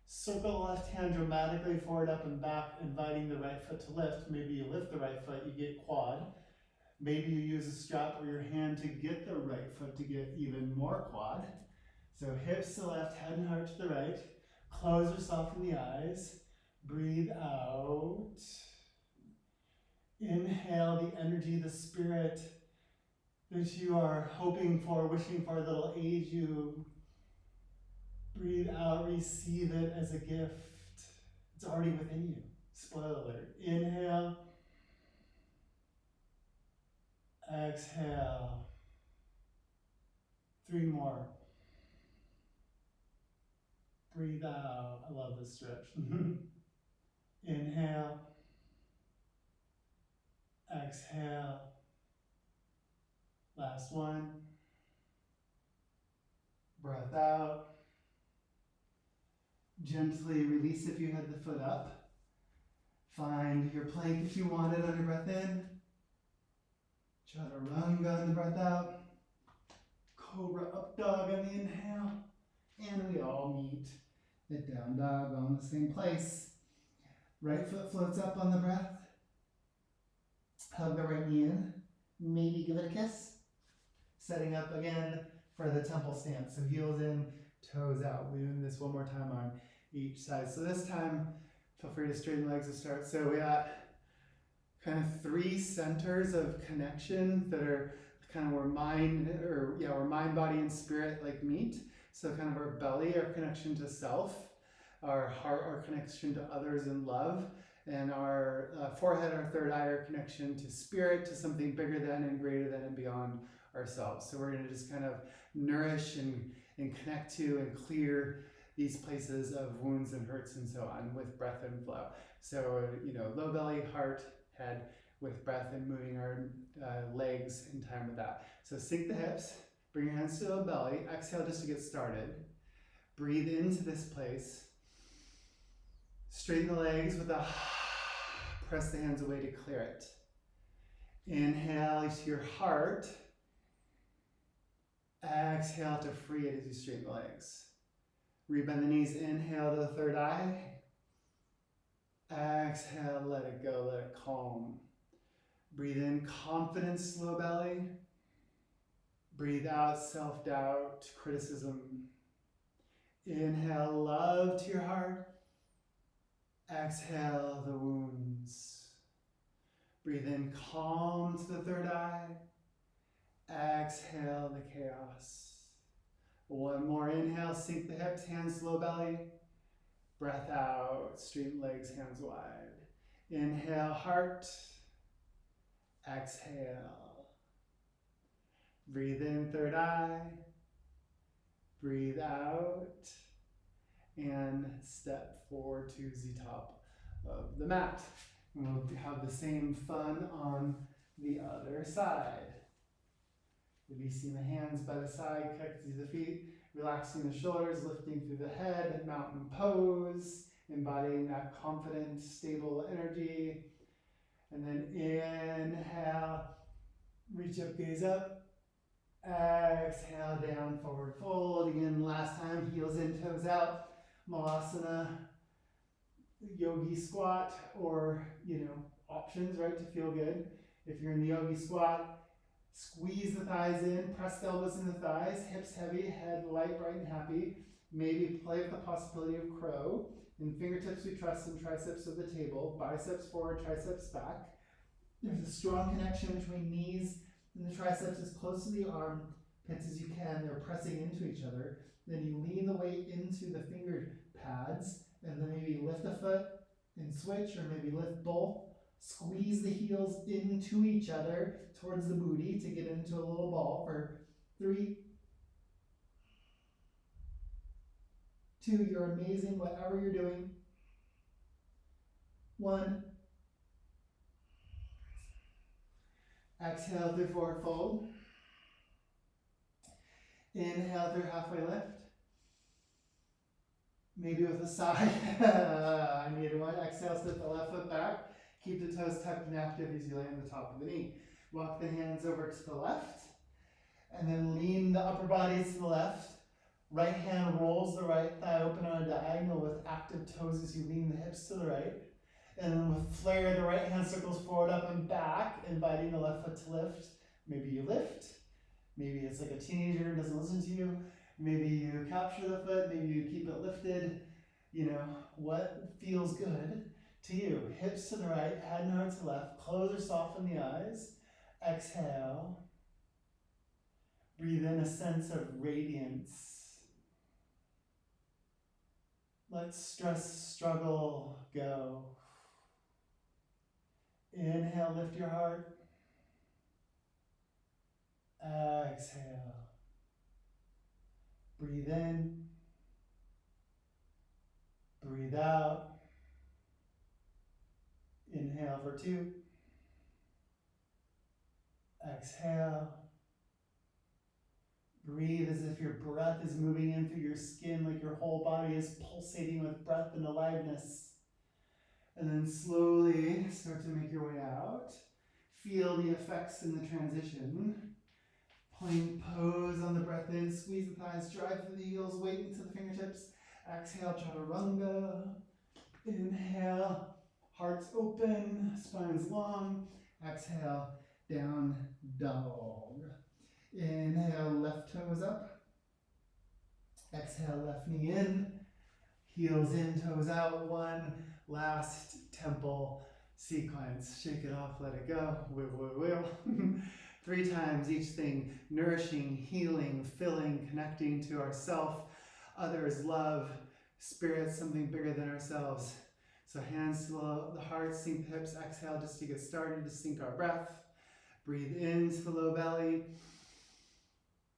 Circle the left hand dramatically forward, up and back, inviting the right foot to lift. Maybe you lift the right foot, you get quad. Maybe you use a strap or your hand to get the right foot to get even more quad. So hips to the left, head and heart to the right. Close or soften the eyes. Breathe out. Inhale the energy, the spirit that you are hoping for, wishing for, that'll aid you. Breathe out, receive it as a gift. It's already within you. Spoiler alert. Inhale. Exhale. 3 more. Breathe out. I love this stretch. Inhale. Exhale. Last one. Breath out. Gently release if you had the foot up. Find your plank if you want it on your breath in. Chaturanga on the breath out. Cobra up dog on the inhale. And we all meet at down dog on the same place. Right foot floats up on the breath. Hug the right knee in. Maybe give it a kiss. Setting up again for the temple stance. So heels in, toes out. We're doing this one more time on each side. So this time, feel free to straighten legs to start. So we got kind of 3 centers of connection that are kind of where mind, body, and spirit like meet. So kind of our belly, our connection to self, our heart, our connection to others in love, and our forehead, our third eye, our connection to spirit, to something bigger than and greater than and beyond ourselves. So we're going to just kind of nourish and connect to and clear these places of wounds and hurts and so on with breath and flow. So, low belly, heart, head, with breath and moving our legs in time with that. So sink the hips, bring your hands to the belly, exhale just to get started. Breathe into this place. Straighten the legs with a press the hands away to clear it. Inhale to your heart. Exhale to free it as you straighten the legs. Rebend the knees, inhale to the third eye. Exhale, let it go, let it calm. Breathe in confidence, low belly. Breathe out self-doubt, criticism. Inhale, love to your heart. Exhale, the wounds. Breathe in calm to the third eye. Exhale, the chaos. One more inhale, sink the hips, hands to low belly. Breath out, straighten legs, hands wide. Inhale, heart. Exhale. Breathe in, third eye. Breathe out. And step forward to the top of the mat. And we'll have the same fun on the other side. Releasing the hands by the side, connecting to the feet, relaxing the shoulders, lifting through the head, mountain pose, embodying that confident, stable energy. And then inhale, reach up, gaze up. Exhale, down, forward fold. Again, last time, heels in, toes out. Malasana, yogi squat, or, options, right, to feel good. If you're in the yogi squat, Squeeze the thighs in, press the elbows into the thighs, hips heavy, head light, bright, and happy. Maybe play with the possibility of crow. In fingertips, we trust in triceps of the table, biceps forward, triceps back. There's a strong connection between knees and the triceps as close to the armpits as you can. They're pressing into each other. Then you lean the weight into the finger pads, and then maybe lift a foot and switch, or maybe lift both. Squeeze the heels into each other towards the booty to get into a little ball for 3, 2, you're amazing, whatever you're doing. 1. Exhale through forward fold. Inhale through halfway lift. Maybe with a sigh. I need one. Exhale, step the left foot back. Keep the toes tucked and active as you land the top of the knee. Walk the hands over to the left. And then lean the upper body to the left. Right hand rolls the right thigh open on a diagonal with active toes as you lean the hips to the right. And then with flair, the right hand circles forward, up and back, inviting the left foot to lift. Maybe you lift. Maybe it's like a teenager who doesn't listen to you. Maybe you capture the foot. Maybe you keep it lifted. You know, what feels good to you. Hips to the right, head and heart to the left. Close or soften the eyes. Exhale. Breathe in a sense of radiance. Let stress, struggle go. Inhale, lift your heart. Exhale. Breathe in. Breathe out. Inhale for 2. Exhale. Breathe as if your breath is moving in through your skin, like your whole body is pulsating with breath and aliveness. And then slowly start to make your way out. Feel the effects in the transition. Plank pose on the breath in. Squeeze the thighs, drive through the heels, weight into the fingertips. Exhale, chaturanga. Inhale, heart's open, spine's long. Exhale, down dog. Inhale, left toes up. Exhale, left knee in. Heels in, toes out. 1 last temple sequence. Shake it off, let it go. Will. 3 times each thing. Nourishing, healing, filling, connecting to ourself, others, love, spirit, something bigger than ourselves. So hands to the heart, sink the hips. Exhale just to get started, to sink our breath. Breathe into the low belly.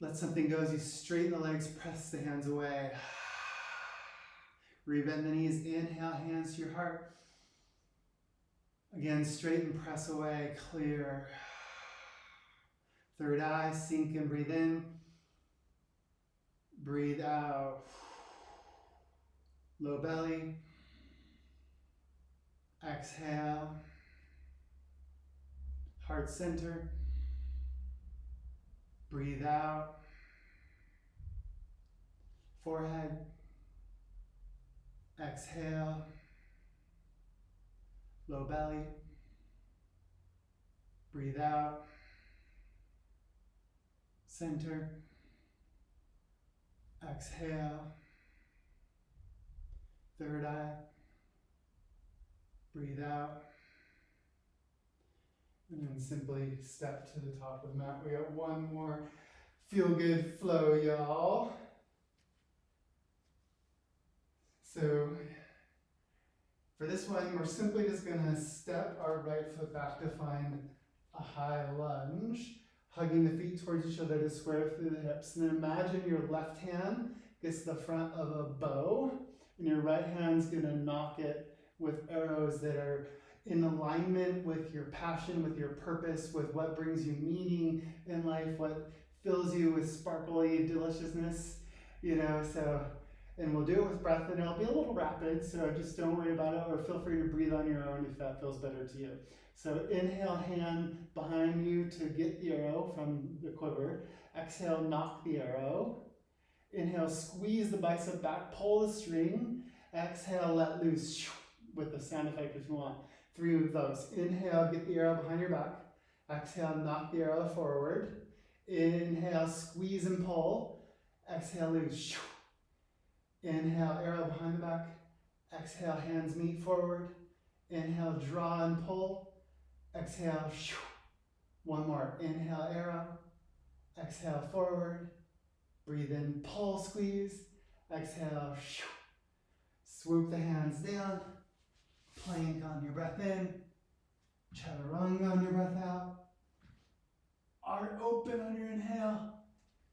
Let something go as you straighten the legs, press the hands away. Rebend the knees, inhale, hands to your heart. Again, straighten, press away, clear. Third eye, sink and breathe in. Breathe out. Low belly. Exhale. Heart center. Breathe out. Forehead. Exhale. Low belly. Breathe out. Center. Exhale. Third eye. Breathe out. And then simply step to the top of the mat. We got one more feel good flow, y'all. So for this one, we're simply just gonna step our right foot back to find a high lunge, hugging the feet towards each other to square through the hips. And then imagine your left hand gets the front of a bow, and your right hand's gonna knock it with arrows that are in alignment with your passion, with your purpose, with what brings you meaning in life, what fills you with sparkly deliciousness, and we'll do it with breath, and it'll be a little rapid, so just don't worry about it, or feel free to breathe on your own if that feels better to you. So inhale, hand behind you to get the arrow from the quiver. Exhale, knock the arrow. Inhale, squeeze the bicep back, pull the string. Exhale, let loose with the sound effect if you want. 3 of those. Inhale, get the arrow behind your back. Exhale, knock the arrow forward. Inhale, squeeze and pull. Exhale, loose. Inhale, arrow behind the back. Exhale, hands meet forward. Inhale, draw and pull. Exhale, one more. Inhale, arrow. Exhale, forward. Breathe in, pull, squeeze. Exhale, swoop the hands down. Plank on your breath in. Chaturanga on your breath out. Heart open on your inhale.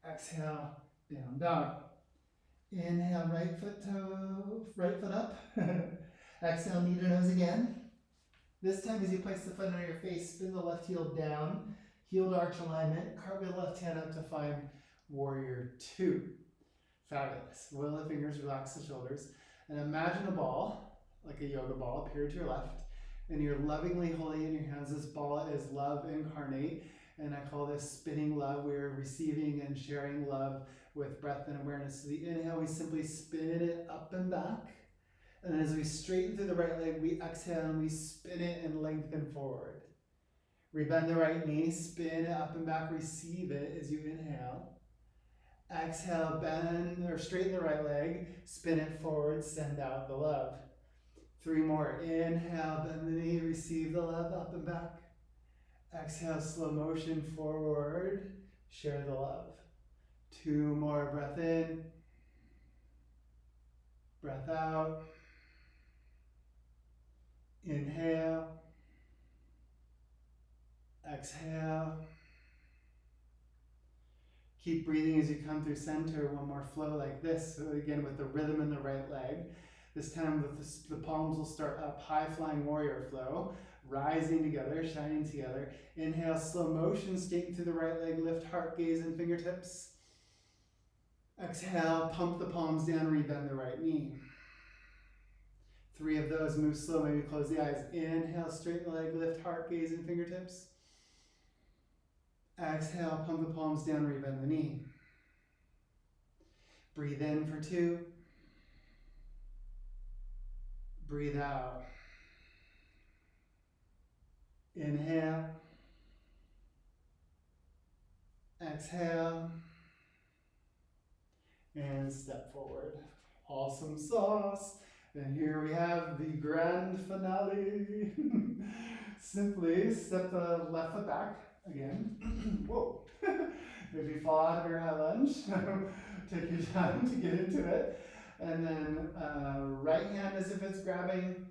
Exhale, down dog. Inhale, right foot up. Exhale, knee to nose again. This time as you place the foot under your face, spin the left heel down, heel to arch alignment, cartwheel left hand up to find warrior two. Fabulous. Wiggle the fingers, relax the shoulders, and imagine a ball, like a yoga ball, appear to your left, and you're lovingly holding in your hands. This ball is love incarnate, and I call this spinning love. We're receiving and sharing love with breath and awareness. So the inhale, we simply spin it up and back. And as we straighten through the right leg, we exhale and we spin it and lengthen forward. Rebend the right knee, spin it up and back, receive it as you inhale. Exhale, bend or straighten the right leg, spin it forward, send out the love. 3 more. Inhale, bend the knee, receive the love up and back. Exhale, slow motion forward, share the love. 2 more. Breath in, breath out. Inhale, exhale. Keep breathing as you come through center. 1 more flow like this. So again, with the rhythm in the right leg. This time with the palms will start up, high flying warrior flow, rising together, shining together. Inhale, slow motion, straighten through the right leg, lift heart, gaze, and fingertips. Exhale, pump the palms down, rebend the right knee. 3 of those, move slow, maybe close the eyes. Inhale, straighten the leg, lift heart, gaze, and fingertips. Exhale, pump the palms down, rebend the knee. Breathe in for 2. Breathe out. Inhale. Exhale. And step forward. Awesome sauce. And here we have the grand finale. Simply step the left foot back again. Whoa. Maybe fall out of your high lunge. Take your time to get into it. And then right hand as if it's grabbing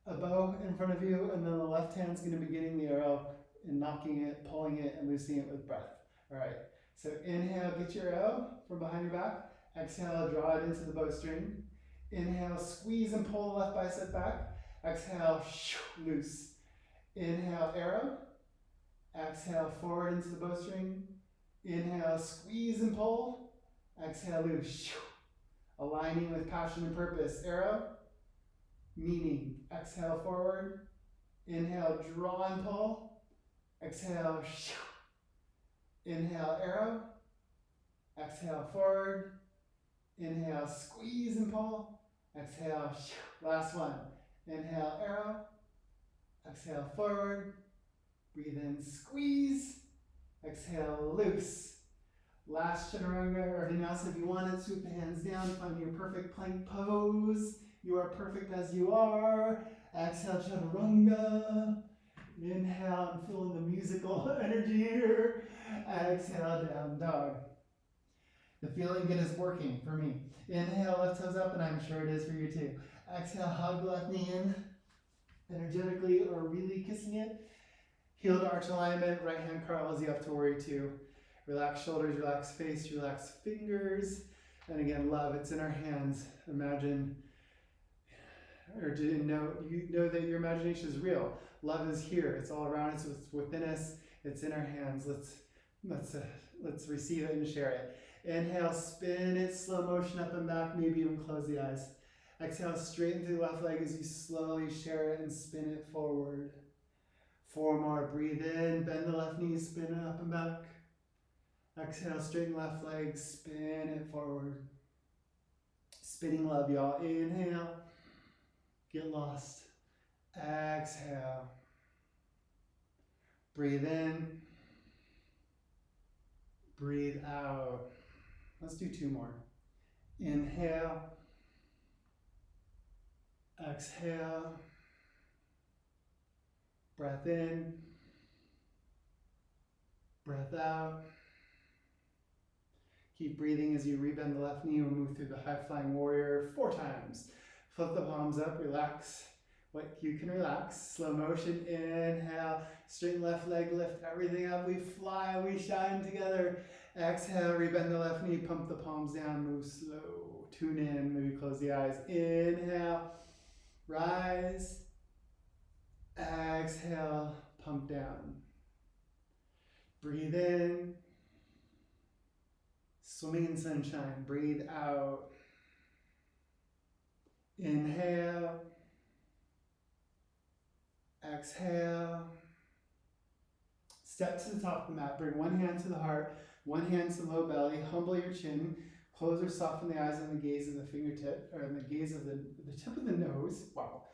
a bow in front of you, and then the left hand's going to be getting the arrow and knocking it, pulling it, and loosening it with breath. All right. So inhale, get your arrow from behind your back. Exhale, draw it into the bowstring. Inhale, squeeze and pull the left bicep back. Exhale, loose. Inhale, arrow. Exhale, forward into the bowstring. Inhale, squeeze and pull. Exhale, loose. Aligning with passion and purpose. Arrow, meaning. Exhale, forward. Inhale, draw and pull. Exhale, inhale, arrow. Exhale, forward. Inhale, squeeze and pull. Exhale, last one. Inhale, arrow. Exhale, forward. Breathe in, squeeze. Exhale, loose. Last chaturanga or vinyasa. If you want it, swoop the hands down, find your perfect plank pose. You are perfect as you are. Exhale, chaturanga. Inhale, I'm feeling the musical energy here. Exhale, down dog. The feeling good is working for me. Inhale, left toes up, and I'm sure it is for you too. Exhale, hug the left knee in, energetically or really kissing it. Heel to arch alignment, right hand cartwheels you up to warrior two. Relax shoulders, relax face, relax fingers. And again, love, it's in our hands. Imagine, or you know that your imagination is real. Love is here, it's all around us, it's within us, it's in our hands. Let's receive it and share it. Inhale, spin it, slow motion up and back, maybe even close the eyes. Exhale, straighten through the left leg as you slowly share it and spin it forward. 4 more, breathe in, bend the left knee, spin it up and back. Exhale, straighten left leg, spin it forward. Spinning love, y'all. Inhale, get lost. Exhale. Breathe in. Breathe out. Let's do 2 more. Inhale. Exhale. Breath in. Breath out. Keep breathing as you rebend the left knee. We'll move through the high flying warrior 4 times. Flip the palms up, relax what you can relax. Slow motion, inhale, straighten left leg, lift everything up. We fly, we shine together. Exhale, rebend the left knee, pump the palms down, move slow. Tune in, maybe close the eyes. Inhale, rise. Exhale, pump down. Breathe in. Swimming in sunshine. Breathe out. Inhale. Exhale. Step to the top of the mat. Bring one hand to the heart, one hand to the low belly. Humble your chin. Close or soften the eyes and the gaze of the fingertip, or the gaze of the tip of the nose. Wow.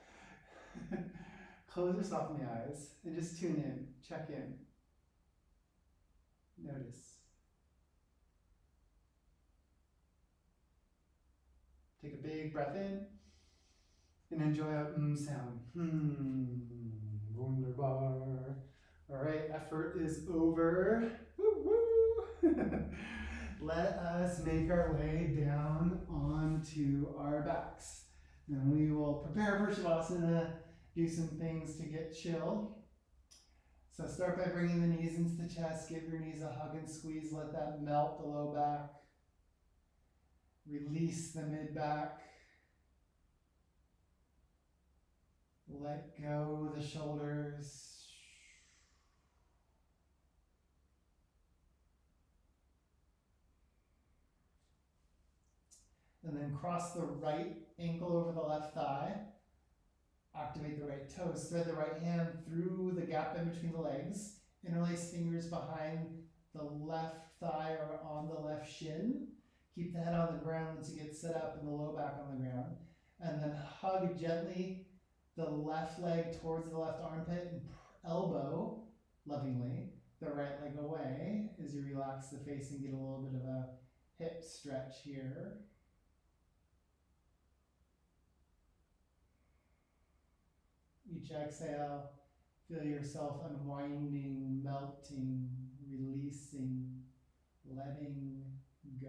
Close or soften the eyes and just tune in. Check in. Notice. Take a big breath in and enjoy a sound. Wunderbar. All right, effort is over. Woo woo. Let us make our way down onto our backs. And we will prepare for Shavasana, do some things to get chill. So start by bringing the knees into the chest, give your knees a hug and squeeze, let that melt the low back. Release the mid back. Let go the shoulders. And then cross the right ankle over the left thigh. Activate the right toes. Thread the right hand through the gap in between the legs. Interlace fingers behind the left thigh or on the left shin. Keep the head on the ground once you get set up and the low back on the ground. And then hug gently the left leg towards the left armpit and elbow, lovingly, the right leg away as you relax the face and get a little bit of a hip stretch here. Each exhale, feel yourself unwinding, melting, releasing, letting go.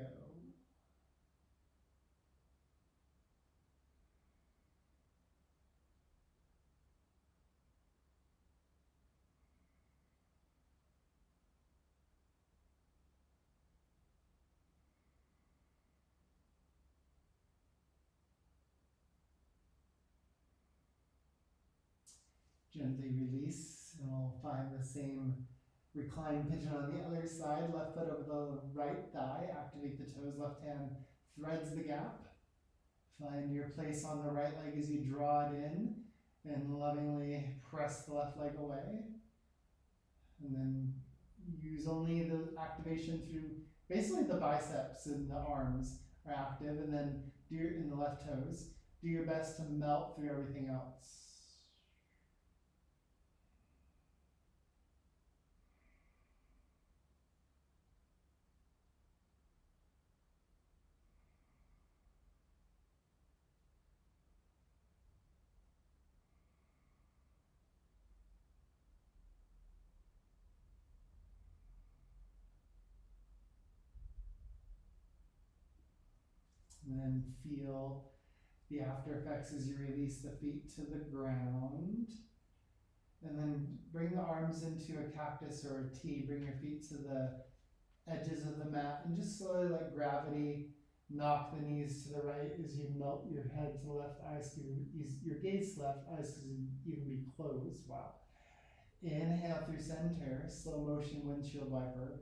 Gently release, and we'll find the same reclined pigeon on the other side. Left foot over the right thigh. Activate the toes. Left hand threads the gap. Find your place on the right leg as you draw it in, and lovingly press the left leg away. And then use only the activation through basically the biceps and the arms are active, and then do your, in the left toes. Do your best to melt through everything else. And then feel the after effects as you release the feet to the ground. And then bring the arms into a cactus or a T. Bring your feet to the edges of the mat and just slowly let gravity knock the knees to the right as you melt your head to the left, eyes to your gaze to left, eyes to even be closed. Wow. Inhale through center, slow motion windshield wiper.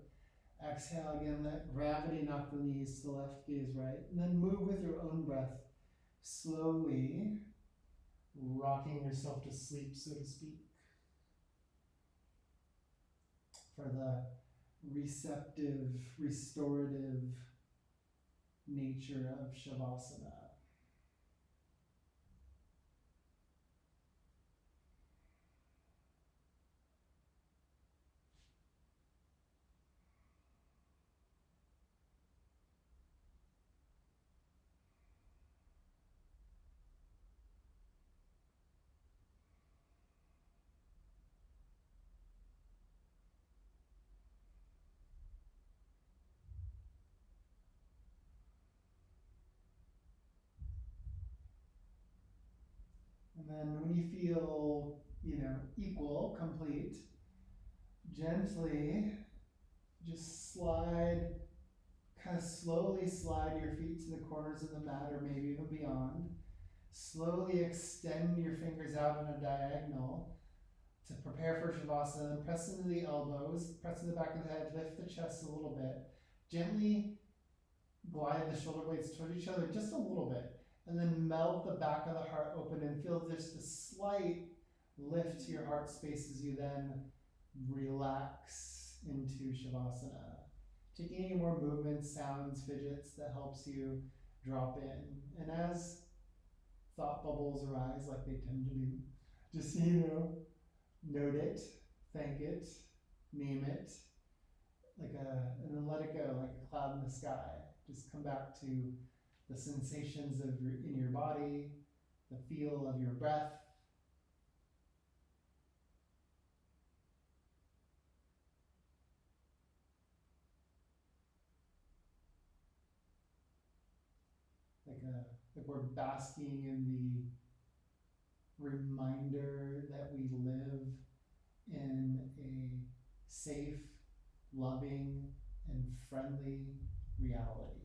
Exhale again, let gravity knock the knees to the left, gaze right. And then move with your own breath, slowly rocking yourself to sleep, so to speak, for the receptive, restorative nature of Shavasana. And then when you feel, equal, complete, gently just kind of slowly slide your feet to the corners of the mat or maybe even beyond. Slowly extend your fingers out on a diagonal to prepare for Shavasana. Then press into the elbows, press to the back of the head, lift the chest a little bit. Gently glide the shoulder blades towards each other just a little bit. And then melt the back of the heart open and feel just a slight lift to your heart space as you then relax into Shavasana. Taking any more movements, sounds, fidgets that helps you drop in. And as thought bubbles arise like they tend to do, just, note it, thank it, name it, and then let it go like a cloud in the sky. Just come back to the sensations in your body, the feel of your breath. Like we're basking in the reminder that we live in a safe, loving, and friendly reality.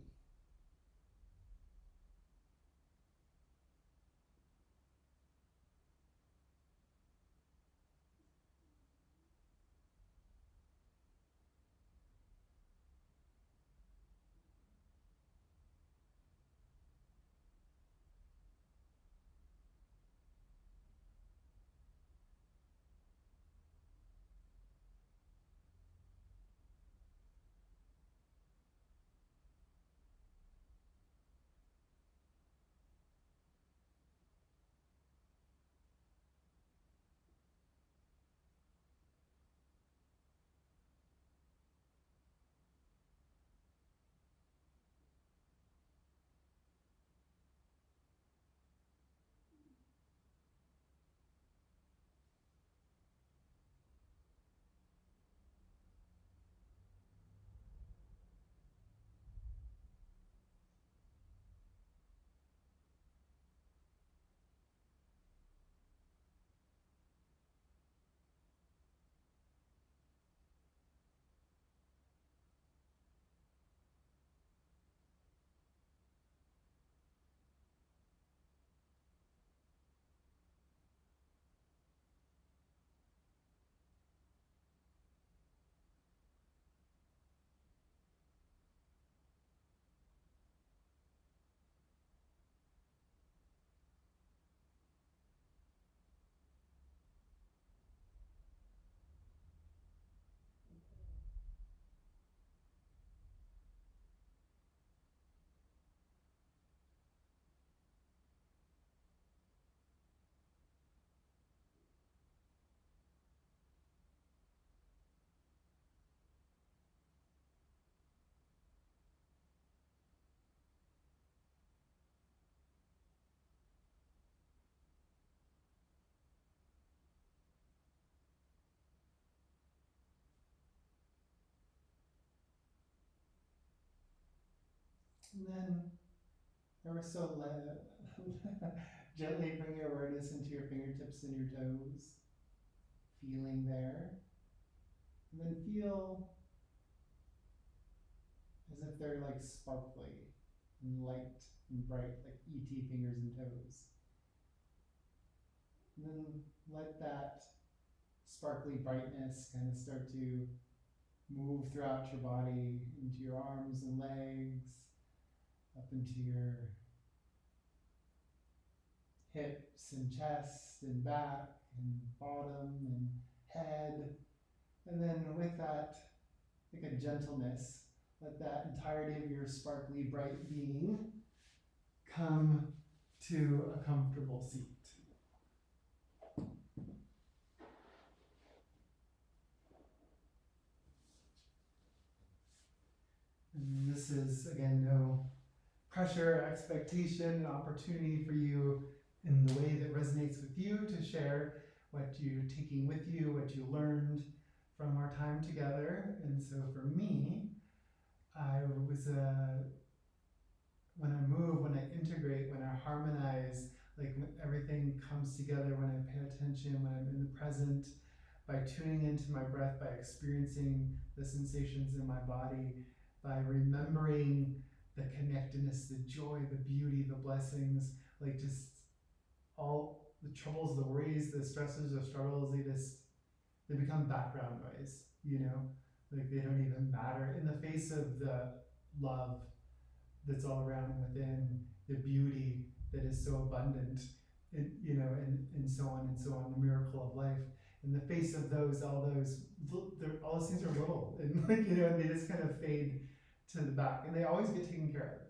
And then ever so gently bring your awareness into your fingertips and your toes, feeling there. And then feel as if they're like sparkly and light and bright, like ET fingers and toes. And then let that sparkly brightness kind of start to move throughout your body, into your arms and legs, up into your hips and chest and back and bottom and head. And then with that, like a gentleness, let that entirety of your sparkly bright being come to a comfortable seat. And this is, again, no pressure, expectation, opportunity for you in the way that resonates with you to share what you're taking with you, what you learned from our time together. And so for me, I was when I move, when I integrate, when I harmonize like when everything comes together when I pay attention, when I'm in the present, by tuning into my breath, by experiencing the sensations in my body, by remembering the connectedness, the joy, the beauty, the blessings, like just all the troubles, the worries, the stresses, the struggles, they become background noise, you know? Like they don't even matter in the face of the love that's all around and within, the beauty that is so abundant, you know, and so on and so on, the miracle of life. In the face of those, all those things are little, and like, you know, and they just kind of fade to the back, and they always get taken care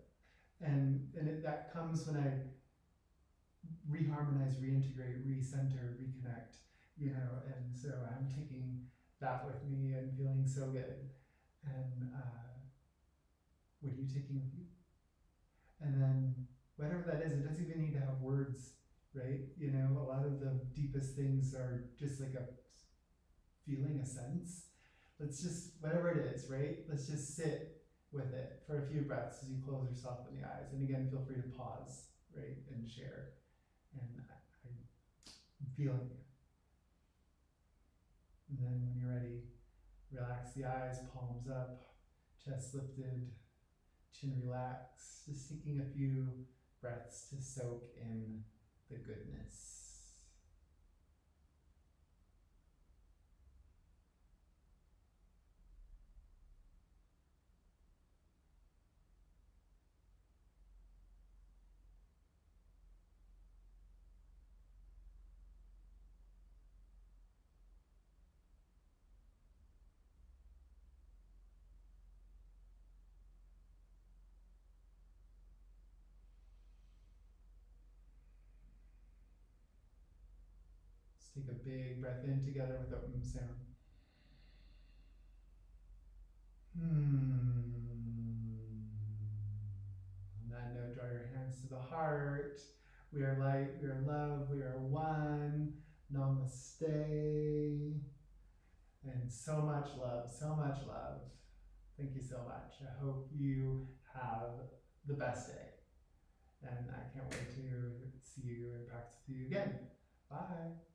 of. That comes when I reharmonize, reintegrate, recenter, reconnect, you know, and so I'm taking that with me and feeling so good. And what are you taking with you? And then whatever that is, it doesn't even need to have words, right? You know, a lot of the deepest things are just like a feeling, a sense. Let's just, whatever it is, right? Let's just sit with it for a few breaths as you close or soften the eyes. And again, feel free to pause, right, and share. And I'm feeling you. And then when you're ready, relax the eyes, palms up, chest lifted, chin relaxed, just taking a few breaths to soak in the goodness. Let's take a big breath in together with the sound. On that note, draw your hands to the heart. We are light, we are love, we are one. Namaste. And so much love, so much love. Thank you so much. I hope you have the best day. And I can't wait to see you and practice with you again. Bye.